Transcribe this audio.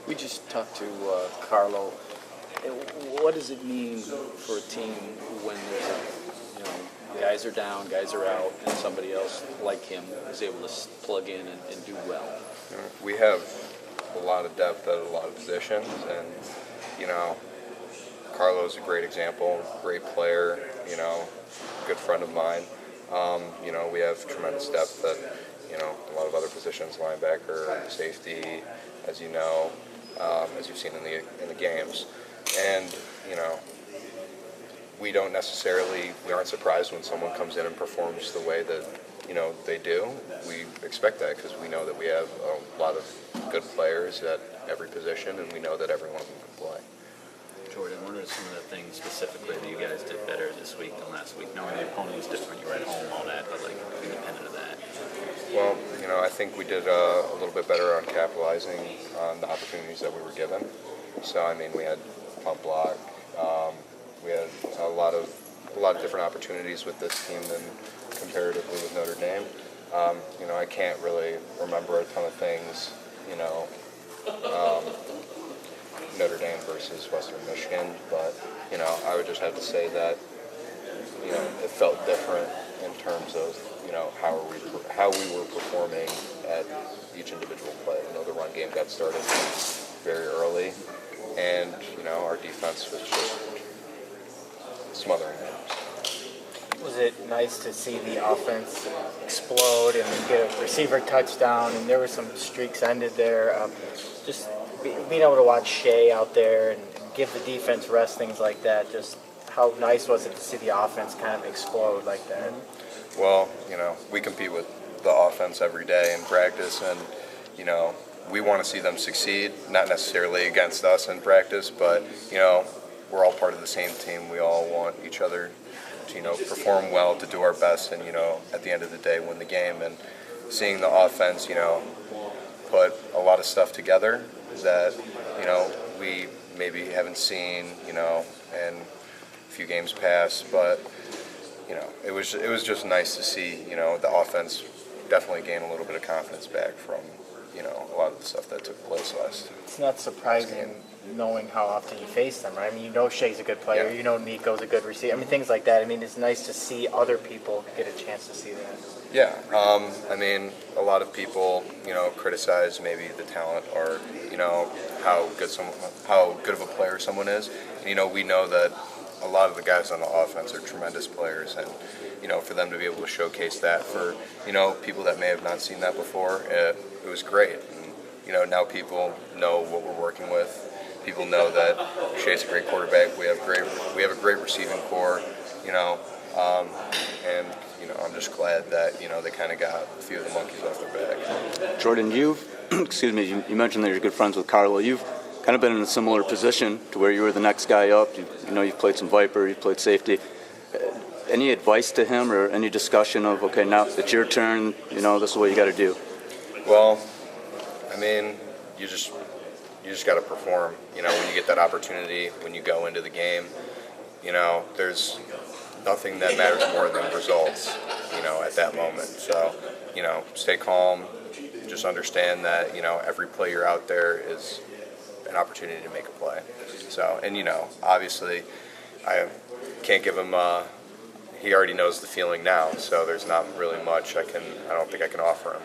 We just talked to Carlo. What does it mean for a team when there's guys are down, guys are out, and somebody else like him is able to plug in and do well? We have a lot of depth at a lot of positions, and Carlo's a great example, great player, good friend of mine. We have tremendous depth at a lot of other positions, linebacker, safety, as you know, as you've seen in the games, and we aren't surprised when someone comes in and performs the way that they do. We expect that because we know that we have a lot of good players at every position, and we know that every one of them can play. Jordan, what are some of the things specifically that you guys did better this week than last week? Knowing the opponent was different, you were at home, all that, but independent of that. Well, I think we did a little bit better on capitalizing on the opportunities that we were given. So, we had pump block. We had a lot of different opportunities with this team than comparatively with Notre Dame. I can't really remember a ton of things, Notre Dame versus Western Michigan, but I would just have to say that it felt different in terms of how we were performing at each individual play. The run game got started very early, and our defense was just smothering them. Was it nice to see the offense explode and get a receiver touchdown, and there were some streaks ended there? Just being able to watch Shea out there and give the defense rest, things like that, just how nice was it to see the offense kind of explode like that? Well, we compete with the offense every day in practice, and, we want to see them succeed, not necessarily against us in practice, but, we're all part of the same team. We all want each other to, perform well, to do our best, and, at the end of the day, win the game. And seeing the offense, put a lot of stuff together that, we maybe haven't seen, in a few games past, but, it was just nice to see, the offense definitely gain a little bit of confidence back from, a lot of the stuff that took place last. It's not surprising knowing how often you face them, right? Shea's a good player, Yeah. Nico's a good receiver. Things like that. It's nice to see other people get a chance to see that. Yeah, a lot of people, criticize maybe the talent or, how good of a player someone is. And, we know that a lot of the guys on the offense are tremendous players, and, for them to be able to showcase that for, people that may have not seen that before, it was great. And, now people know what we're working with. People know that Shea's a great quarterback. We have a great receiving core, and I'm just glad that they kind of got a few of the monkeys off their back. Jordan, you mentioned that you're good friends with Carlo. You've kind of been in a similar position to where you were the next guy up. You've played some Viper, you've played safety. Any advice to him or any discussion of, okay, now it's your turn, this is what you got to do? Well, you just got to perform. When you get that opportunity, when you go into the game, there's nothing that matters more than results, at that moment. So, stay calm. Just understand that, every play you're out there is an opportunity to make a play. So, and, obviously, I can't give him, he already knows the feeling now, so there's not really much I don't think I can offer him.